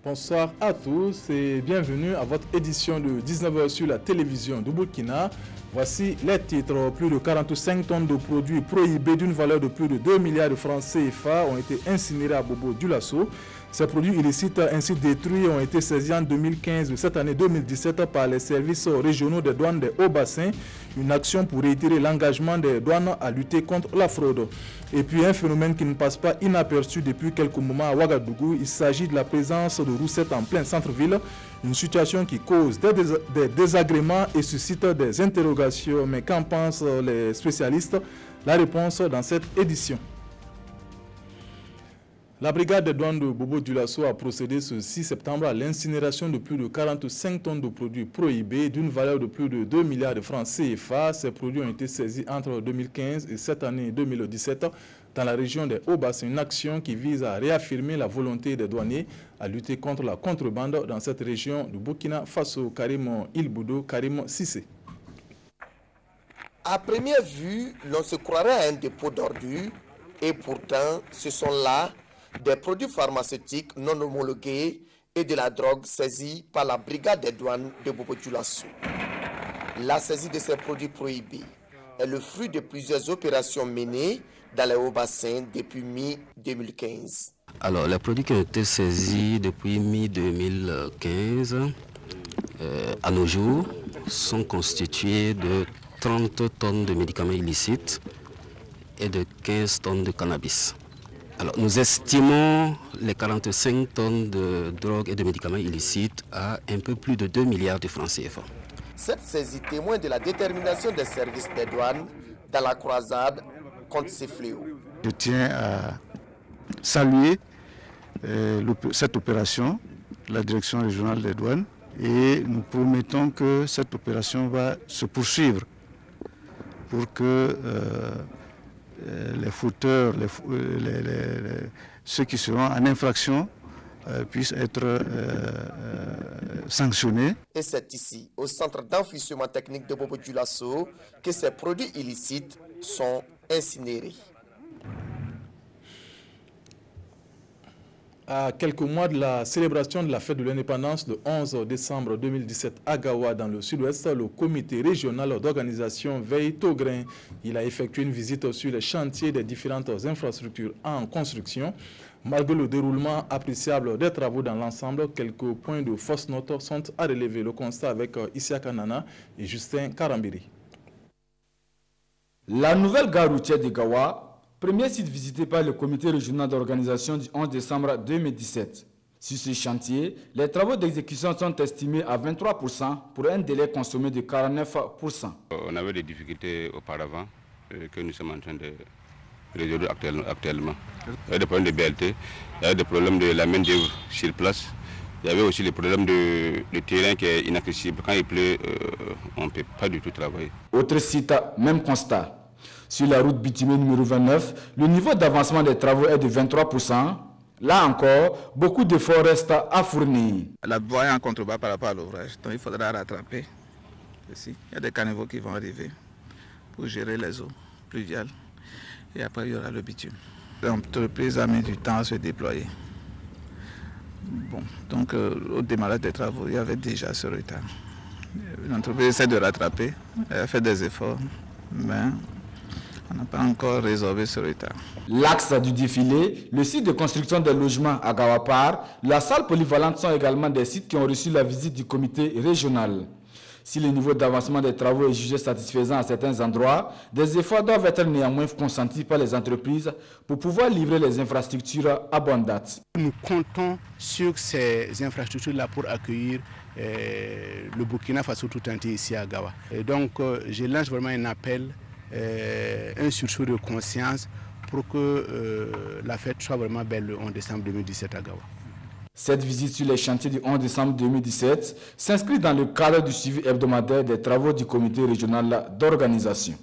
Bonsoir à tous et bienvenue à votre édition de 19h sur la télévision du Burkina. Voici les titres. Plus de 45 tonnes de produits prohibés d'une valeur de plus de 2 milliards de francs CFA ont été incinérés à Bobo-Dioulasso. Ces produits illicites ainsi détruits ont été saisis en 2015 de cette année 2017 par les services régionaux des douanes des Hauts-Bassins. Une action pour réitérer l'engagement des douanes à lutter contre la fraude. Et puis un phénomène qui ne passe pas inaperçu depuis quelques moments à Ouagadougou. Il s'agit de la présence de roussettes en plein centre-ville. Une situation qui cause des désagréments et suscite des interrogations. Mais qu'en pensent les spécialistes? La réponse dans cette édition. La brigade des douanes de Bobo-Dioulasso a procédé ce 6 septembre à l'incinération de plus de 45 tonnes de produits prohibés d'une valeur de plus de 2 milliards de francs CFA. Ces produits ont été saisis entre 2015 et cette année 2017 dans la région des Hauts-Bassins. Une action qui vise à réaffirmer la volonté des douaniers à lutter contre la contrebande dans cette région du Burkina Faso. Karim Ilboudo, Karim Sissé. À première vue, l'on se croirait à un dépôt d'ordures et pourtant ce sont là des produits pharmaceutiques non homologués et de la drogue saisie par la brigade des douanes de Bobo-Dioulasso. La saisie de ces produits prohibés est le fruit de plusieurs opérations menées dans les Hauts-Bassins depuis mi-2015. Alors, les produits qui ont été saisis depuis mi-2015 à nos jours sont constitués de 30 tonnes de médicaments illicites et de 15 tonnes de cannabis. Alors, nous estimons les 45 tonnes de drogue et de médicaments illicites à un peu plus de 2 milliards de francs CFA. Cette saisie témoigne de la détermination des services des douanes dans la croisade contre ces fléaux. Je tiens à saluer cette opération, la direction régionale des douanes, et nous promettons que cette opération va se poursuivre pour que les fauteurs, ceux qui seront en infraction puissent être sanctionnés. Et c'est ici, au centre d'enfouissement technique de Bobo-Dioulasso, que ces produits illicites sont incinérés. À quelques mois de la célébration de la fête de l'indépendance le 11 décembre 2017 à Gawa, dans le sud-ouest, le comité régional d'organisation veille Taugrain. Il a effectué une visite sur les chantiers des différentes infrastructures en construction. Malgré le déroulement appréciable des travaux dans l'ensemble, quelques points de fausses notes sont à relever. Le constat avec Isia Kanana et Justin Karambiri. La nouvelle gare routière de Gawa, premier site visité par le comité régional d'organisation du 11 décembre 2017. Sur ce chantier, les travaux d'exécution sont estimés à 23% pour un délai consommé de 49%. On avait des difficultés auparavant que nous sommes en train de résoudre actuellement. Il y avait des problèmes de BLT, il y avait des problèmes de la main-d'œuvre sur place. Il y avait aussi le problème de terrain qui est inaccessible. Quand il pleut, on ne peut pas du tout travailler. Autre site, même constat. Sur la route bitumée numéro 29, le niveau d'avancement des travaux est de 23%. Là encore, beaucoup d'efforts restent à fournir. La voie est en contrebas par rapport à l'ouvrage, donc il faudra rattraper. Ici, il y a des caniveaux qui vont arriver pour gérer les eaux pluviales. Et après, il y aura le bitume. L'entreprise a mis du temps à se déployer. Bon, donc au démarrage des travaux, il y avait déjà ce retard. L'entreprise essaie de rattraper, elle a fait des efforts, mais on n'a pas encore résolvé ce retard. L'axe du défilé, le site de construction des logements à Gawapar, la salle polyvalente sont également des sites qui ont reçu la visite du comité régional. Si le niveau d'avancement des travaux est jugé satisfaisant à certains endroits, des efforts doivent être néanmoins consentis par les entreprises pour pouvoir livrer les infrastructures à bonne date. Nous comptons sur ces infrastructures-là pour accueillir le Burkina Faso tout entier ici à Gawa. Et donc, je lance vraiment un appel, un sursaut de conscience pour que la fête soit vraiment belle le 11 décembre 2017 à Gawa. Cette visite sur les chantiers du 11 décembre 2017 s'inscrit dans le cadre du suivi hebdomadaire des travaux du comité régional d'organisation.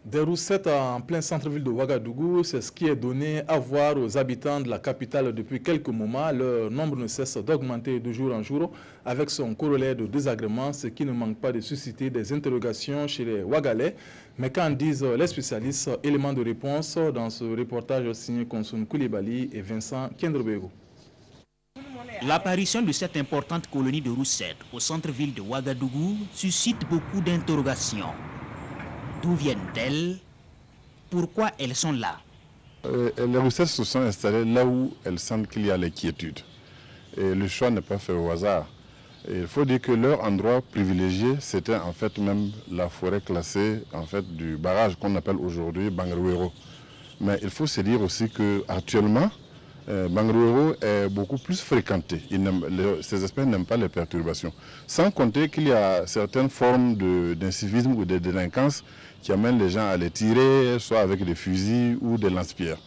Des roussettes en plein centre-ville de Ouagadougou, c'est ce qui est donné à voir aux habitants de la capitale depuis quelques moments. Leur nombre ne cesse d'augmenter de jour en jour avec son corollaire de désagréments, ce qui ne manque pas de susciter des interrogations chez les Ouagalais. Mais qu'en disent les spécialistes? Éléments de réponse dans ce reportage signé Konsun Koulibaly et Vincent Kendrebego. L'apparition de cette importante colonie de roussettes au centre-ville de Ouagadougou suscite beaucoup d'interrogations. D'où viennent-elles? Pourquoi elles sont là? Les roussettes se sont installées là où elles sentent qu'il y a l'inquiétude. Et le choix n'est pas fait au hasard. Et il faut dire que leur endroit privilégié, c'était en fait même la forêt classée en fait, du barrage qu'on appelle aujourd'hui Bangarouero. Mais il faut se dire aussi qu'actuellement, Bangarouero est beaucoup plus fréquenté. Ces espèces n'aiment pas les perturbations. Sans compter qu'il y a certaines formes d'incivisme ou de délinquance qui amènent les gens à les tirer, soit avec des fusils ou des lance-pierres.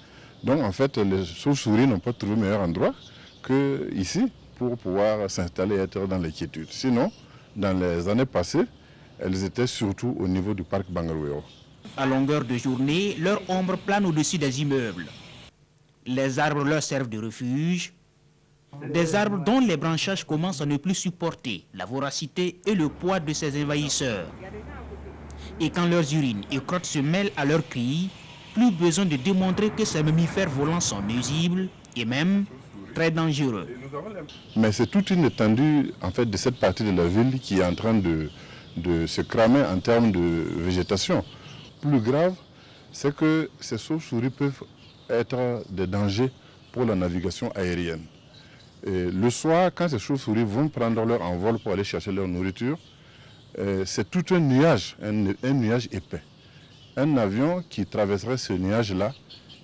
Donc en fait, les chauves-souris n'ont pas trouvé meilleur endroit qu'ici pour pouvoir s'installer et être dans l'inquiétude. Sinon, dans les années passées, elles étaient surtout au niveau du parc Bangarouero. À longueur de journée, leur ombre plane au-dessus des immeubles. Les arbres leur servent de refuge. Des arbres dont les branchages commencent à ne plus supporter la voracité et le poids de ces envahisseurs. Et quand leurs urines et crottes se mêlent à leurs cris, plus besoin de démontrer que ces mammifères volants sont nuisibles et même très dangereux. Mais c'est toute une étendue en fait, de cette partie de la ville qui est en train de se cramer en termes de végétation. Plus grave, c'est que ces chauves-souris peuvent être des dangers pour la navigation aérienne. Et le soir, quand ces chauves-souris vont prendre leur envol pour aller chercher leur nourriture, c'est tout un nuage épais. Un avion qui traverserait ce nuage-là,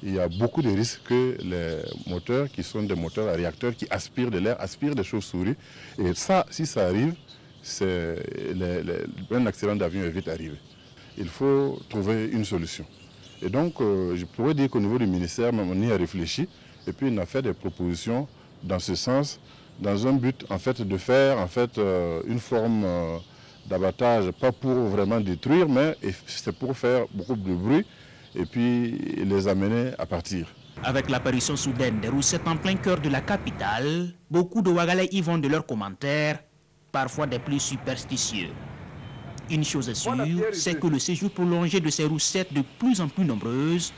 il y a beaucoup de risques que les moteurs, qui sont des moteurs à réacteurs, qui aspirent de l'air, aspirent des chauves-souris. Et ça, si ça arrive, un accident d'avion est vite arrivé. Il faut trouver une solution. Et donc, je pourrais dire qu'au niveau du ministère, on y a réfléchi, et puis on a fait des propositions dans ce sens, dans un but en fait, de faire en fait, une forme d'abattage, pas pour vraiment détruire, mais c'est pour faire beaucoup de bruit, et puis les amener à partir. Avec l'apparition soudaine des roussettes en plein cœur de la capitale, beaucoup de Ouagalais y vont de leurs commentaires, parfois des plus superstitieux. Une chose est sûre, c'est que le séjour prolongé de ces roussettes de plus en plus nombreuses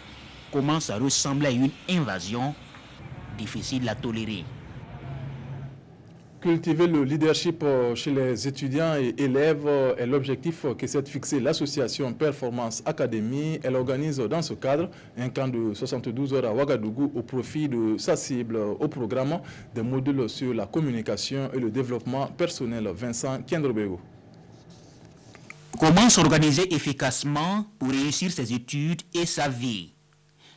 commence à ressembler à une invasion difficile à tolérer. Cultiver le leadership chez les étudiants et élèves est l'objectif que s'est fixé l'association Performance Academy. Elle organise dans ce cadre un camp de 72 heures à Ouagadougou au profit de sa cible au programme des modules sur la communication et le développement personnel. Vincent Kendrebego. Comment s'organiser efficacement pour réussir ses études et sa vie?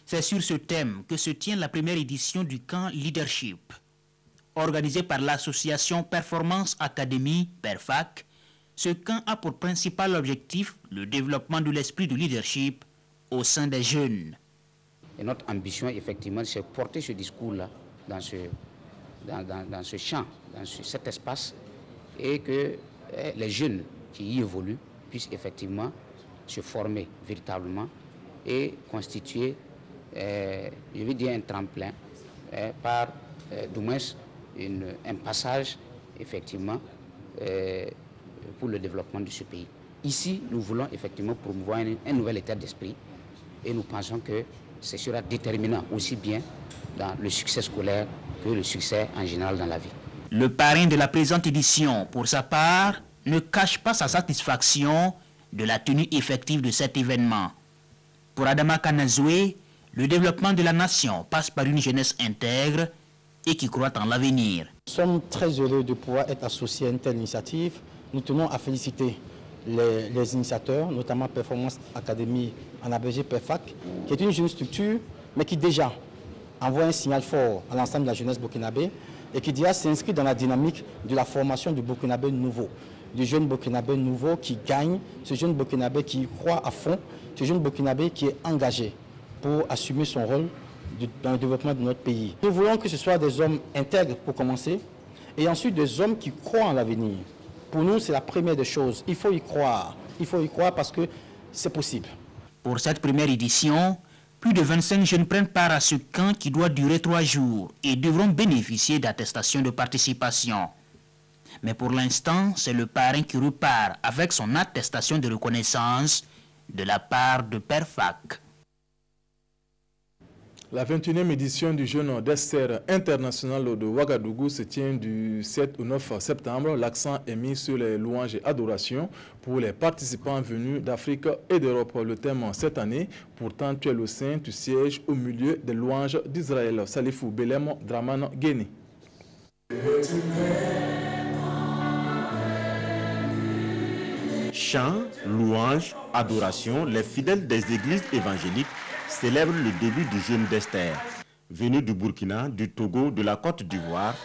C'est sur ce thème que se tient la première édition du camp Leadership. Organisé par l'association Performance Academy, PERFAC, ce camp a pour principal objectif le développement de l'esprit de leadership au sein des jeunes. Et notre ambition, effectivement, c'est porter ce discours-là dans ce champ, dans cet espace, et que les jeunes qui y évoluent puissent effectivement se former véritablement et constituer, je veux dire, un tremplin par, du moins, un passage, effectivement, pour le développement de ce pays. Ici, nous voulons effectivement promouvoir un nouvel état d'esprit et nous pensons que ce sera déterminant aussi bien dans le succès scolaire que le succès en général dans la vie. Le parrain de la présente édition, pour sa part, ne cache pas sa satisfaction de la tenue effective de cet événement. Pour Adama Kanazoué, le développement de la nation passe par une jeunesse intègre et qui croit en l'avenir. Nous sommes très heureux de pouvoir être associés à une telle initiative. Nous tenons à féliciter les initiateurs, notamment Performance Academy en abrégé PERFAC, qui est une jeune structure, mais qui déjà envoie un signal fort à l'ensemble de la jeunesse burkinabé et qui déjà s'inscrit dans la dynamique de la formation du burkinabé nouveau, du jeune burkinabé nouveau qui gagne, ce jeune burkinabé qui croit à fond, ce jeune burkinabé qui est engagé pour assumer son rôle dans le développement de notre pays. Nous voulons que ce soit des hommes intègres pour commencer, et ensuite des hommes qui croient en l'avenir. Pour nous, c'est la première des choses. Il faut y croire. Il faut y croire parce que c'est possible. Pour cette première édition, plus de 25 jeunes prennent part à ce camp qui doit durer 3 jours et devront bénéficier d'attestations de participation. Mais pour l'instant, c'est le parrain qui repart avec son attestation de reconnaissance de la part de PERFAC. La 21e édition du Jeune d'Esther international de Ouagadougou se tient du 7 au 9 septembre. L'accent est mis sur les louanges et adorations pour les participants venus d'Afrique et d'Europe. Le thème cette année, pourtant tu es le saint, tu sièges au milieu des louanges d'Israël. Salifou Belem Draman Guéni. Chants, louanges, adorations, les fidèles des églises évangéliques célèbrent le début du jeûne d'Esther. Venus du Burkina, du Togo, de la Côte d'Ivoire,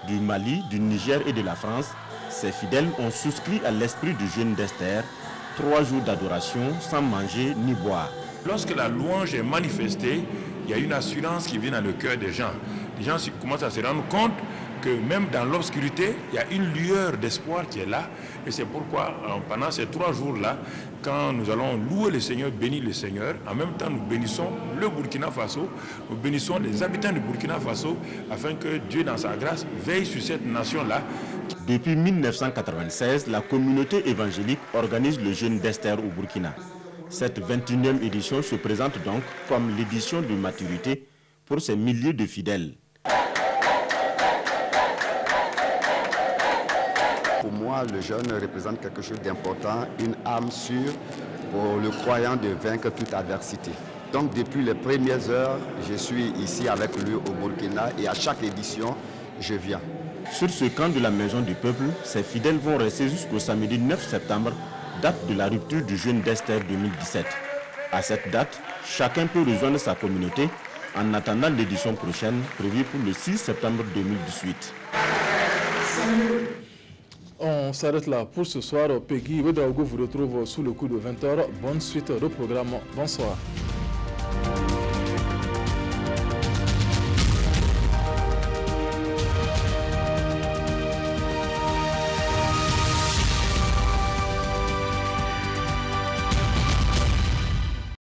du Mali, du Niger et de la France, ces fidèles ont souscrit à l'esprit du jeûne d'Esther, 3 jours d'adoration sans manger ni boire. Lorsque la louange est manifestée, il y a une assurance qui vient dans le cœur des gens. Les gens commencent à se rendre compte que même dans l'obscurité, il y a une lueur d'espoir qui est là. Et c'est pourquoi, pendant ces 3 jours-là, quand nous allons louer le Seigneur, bénir le Seigneur, en même temps nous bénissons le Burkina Faso, nous bénissons les habitants du Burkina Faso, afin que Dieu, dans sa grâce, veille sur cette nation-là. Depuis 1996, la communauté évangélique organise le jeûne d'Esther au Burkina. Cette 21e édition se présente donc comme l'édition de maturité pour ces milliers de fidèles. Pour moi, le jeûne représente quelque chose d'important, une âme sûre pour le croyant de vaincre toute adversité. Donc depuis les premières heures, je suis ici avec lui au Burkina et à chaque édition, je viens. Sur ce camp de la Maison du Peuple, ces fidèles vont rester jusqu'au samedi 9 septembre, date de la rupture du jeûne d'Esther 2017. À cette date, chacun peut rejoindre sa communauté en attendant l'édition prochaine prévue pour le 6 septembre 2018. On s'arrête là pour ce soir. Peggy Wedraogo vous retrouve sous le coup de 20h. Bonne suite de programme. Bonsoir.